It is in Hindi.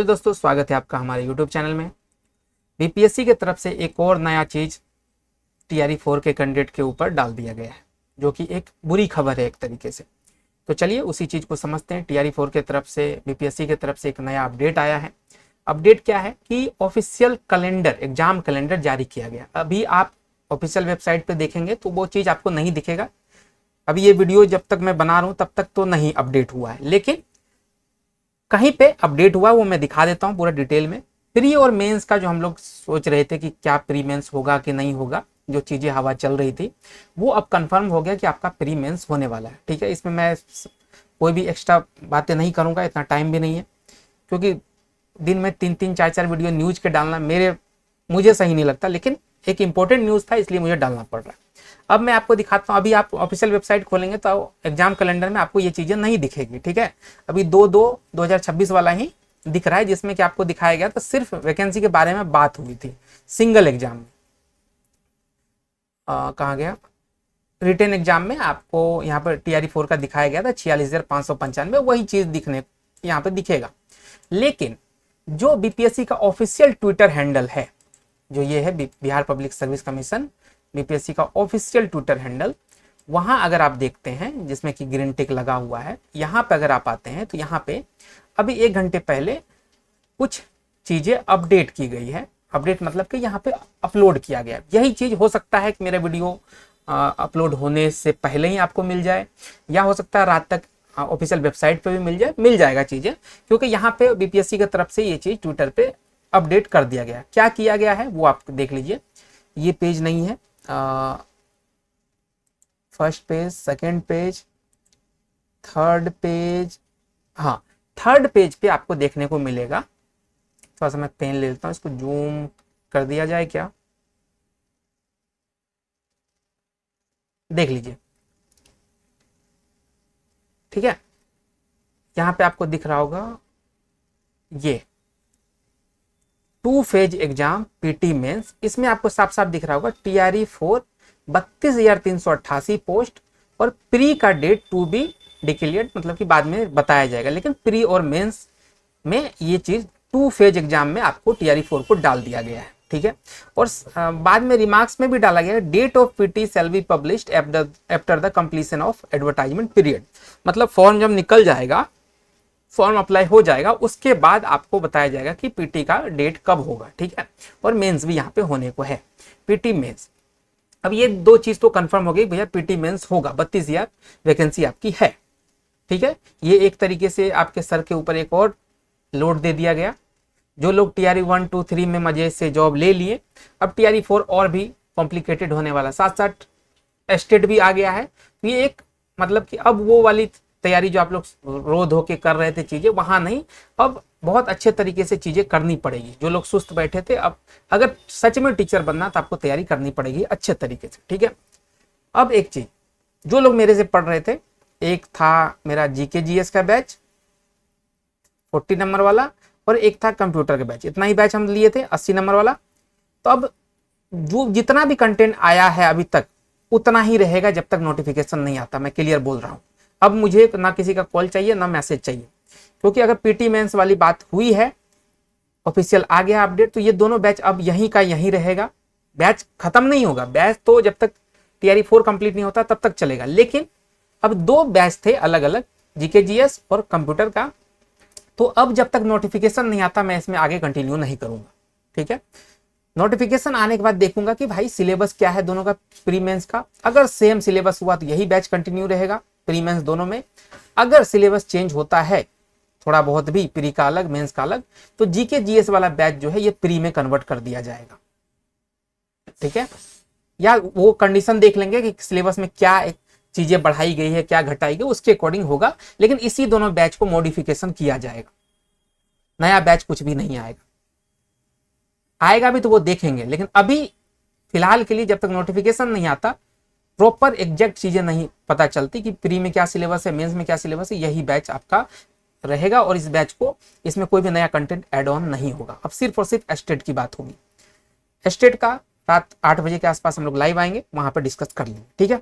हेलो दोस्तों, स्वागत है आपका हमारे यूट्यूब चैनल में। बीपीएससी की तरफ से एक और नया चीज़ टीआरई 4 के कैंडिडेट के ऊपर डाल दिया गया है, जो कि एक बुरी खबर है एक तरीके से। तो चलिए उसी चीज़ को समझते हैं। टीआरई 4 की तरफ से बीपीएससी की तरफ से एक नया अपडेट आया है। अपडेट क्या है कि ऑफिशियल कैलेंडर, एग्जाम कैलेंडर जारी किया गया। अभी आप ऑफिशियल वेबसाइट पर देखेंगे तो वो चीज़ आपको नहीं दिखेगा। अभी ये वीडियो जब तक मैं बना रहा हूँ तब तक तो नहीं अपडेट हुआ है, लेकिन कहीं पे अपडेट हुआ वो मैं दिखा देता हूँ पूरा डिटेल में। प्री और मेंस का जो हम लोग सोच रहे थे कि क्या प्री मेंस होगा कि नहीं होगा, जो चीज़ें हवा चल रही थी, वो अब कंफर्म हो गया कि आपका प्री मेंस होने वाला है। ठीक है, इसमें मैं कोई भी एक्स्ट्रा बातें नहीं करूँगा, इतना टाइम भी नहीं है, क्योंकि दिन में 3-3 4-4 वीडियो न्यूज के डालना मुझे सही नहीं लगता। लेकिन एक इंपॉर्टेंट न्यूज़ था इसलिए मुझे डालना पड़ रहा है। अब मैं आपको दिखाता हूँ। अभी आप ऑफिशियल वेबसाइट खोलेंगे तो एग्जाम कैलेंडर में आपको ये चीज़ें नहीं दिखेगी। ठीक है, अभी 2/2/2026 वाला ही दिख रहा है, जिसमें कि आपको दिखाया गया तो सिर्फ वैकेंसी के बारे में बात हुई थी सिंगल एग्जाम में। कहाँ गया, रिटेन एग्जाम में आपको यहाँ पर टीआरई 4 का दिखाया गया था 46,595, वही चीज़ दिखने यहाँ पर दिखेगा। लेकिन जो बीपीएससी का ऑफिशियल ट्विटर हैंडल है, जो ये है Bihar public service commission BPSC का ऑफिशियल ट्विटर हैंडल, वहां अगर आप देखते हैं जिसमें कि ग्रीन टिक लगा हुआ है, यहाँ पे अगर आप आते हैं तो यहाँ पे अभी 1 घंटे पहले कुछ चीजें अपडेट की गई है। अपडेट मतलब कि यहाँ पे अपलोड किया गया। यही चीज हो सकता है कि मेरा वीडियो अपलोड होने से पहले ही आपको मिल जाए, या हो सकता है रात तक ऑफिशियल वेबसाइट पे भी मिल जाएगा चीजें, क्योंकि यहाँ पे बीपीएससी की तरफ से ये चीज ट्विटर पे अपडेट कर दिया गया। क्या किया गया है वो आप देख लीजिए। ये पेज नहीं है, first page, second page, third page. हाँ, थर्ड पेज पे आपको देखने को मिलेगा। थोड़ा सा मैं पेन ले लेता हूँ, इसको जूम कर दिया जाए क्या, देख लीजिए। ठीक है, यहां पे आपको दिख रहा होगा ये 2 फेज एग्जाम पीटी मेंस। इसमें आपको साफ साफ दिख रहा होगा टीआरई 4 32,388 पोस्ट, और प्री का डेट टू बी डिक्लेयर्ड, मतलब कि बाद में बताया जाएगा। लेकिन प्री और मेंस में ये चीज 2 फेज एग्जाम में आपको टीआरई 4 को डाल दिया गया है। ठीक है, और बाद में रिमार्क्स में भी डाला गया है date of PT shall be published after the completion of advertisement period. मतलब फॉर्म जब निकल जाएगा, फॉर्म अप्लाई हो जाएगा, उसके बाद आपको बताया जाएगा कि पीटी का डेट कब होगा। ठीक है, और मेंस भी यहाँ पे होने को है, पीटी मेंस। अब ये 2 चीज तो कंफर्म हो गई, भैया पीटी मेंस होगा, 32,000 वैकेंसी आपकी है। ठीक है, ये एक तरीके से आपके सर के ऊपर एक और लोड दे दिया गया। जो लोग टीआरई 1, 2, 3 में मजे से जॉब ले लिए, अब टीआरई 4 और भी कॉम्प्लिकेटेड होने वाला, साथ साथ एस्टेट भी आ गया है। तो ये एक मतलब कि अब वो वाली तैयारी जो आप लोग रो धो के कर रहे थे चीजें, वहां नहीं, अब बहुत अच्छे तरीके से चीजें करनी पड़ेगी। जो लोग सुस्त बैठे थे, अब अगर सच में टीचर बनना तो आपको तैयारी करनी पड़ेगी अच्छे तरीके से। ठीक है, अब एक चीज, जो लोग मेरे से पढ़ रहे थे, एक था मेरा जीके जीएस का बैच 40 नंबर वाला, और एक था कंप्यूटर का बैच। इतना ही बैच हम लिए थे 80 नंबर वाला। तो अब जो जितना भी कंटेंट आया है अभी तक, उतना ही रहेगा जब तक नोटिफिकेशन नहीं आता। मैं क्लियर बोल रहा हूं। अब मुझे ना किसी का कॉल चाहिए ना मैसेज चाहिए, क्योंकि अगर पीटी मेंस वाली बात हुई है, ऑफिशियल आ गया अपडेट, तो ये दोनों बैच अब यहीं का यहीं रहेगा। बैच खत्म नहीं होगा। बैच तो जब तक टीआरई 4 कंप्लीट नहीं होता तब तक चलेगा। लेकिन अब 2 बैच थे अलग अलग, जीके जीएस और कंप्यूटर का, तो अब जब तक नोटिफिकेशन नहीं आता मैं इसमें आगे कंटिन्यू नहीं करूंगा। ठीक है, नोटिफिकेशन आने के बाद देखूंगा कि भाई सिलेबस क्या है दोनों का, प्री मेंस का। अगर सेम सिलेबस हुआ तो यही बैच कंटिन्यू रहेगा, प्री मेंस दोनों में। अगर सिलेबस चेंज होता है थोड़ा बहुत भी, प्री का अलग मेंस का अलग, तो जीके जीएस वाला बैच जो है ये प्री में कन्वर्ट कर दिया जाएगा। ठीक है, या वो कंडीशन देख लेंगे कि सिलेबस में क्या चीजें बढ़ाई गई है, क्या घटाई गई, उसके अकॉर्डिंग होगा। लेकिन इसी दोनों बैच को मॉडिफिकेशन किया जाएगा, नया बैच कुछ भी नहीं आएगा। आएगा भी तो वो देखेंगे, लेकिन अभी फिलहाल के लिए जब तक नोटिफिकेशन नहीं आता, प्रॉपर एग्जैक्ट चीजें नहीं पता चलती कि प्री में क्या सिलेबस है, मेंस में क्या सिलेबस है, यही बैच आपका रहेगा। और इस बैच को, इसमें कोई भी नया कंटेंट ऐड ऑन नहीं होगा। अब सिर्फ और सिर्फ एस्टेट की बात होगी। एस्टेट का रात 8 बजे के आसपास हम लोग लाइव आएंगे, वहां पर डिस्कस कर लेंगे। ठीक है,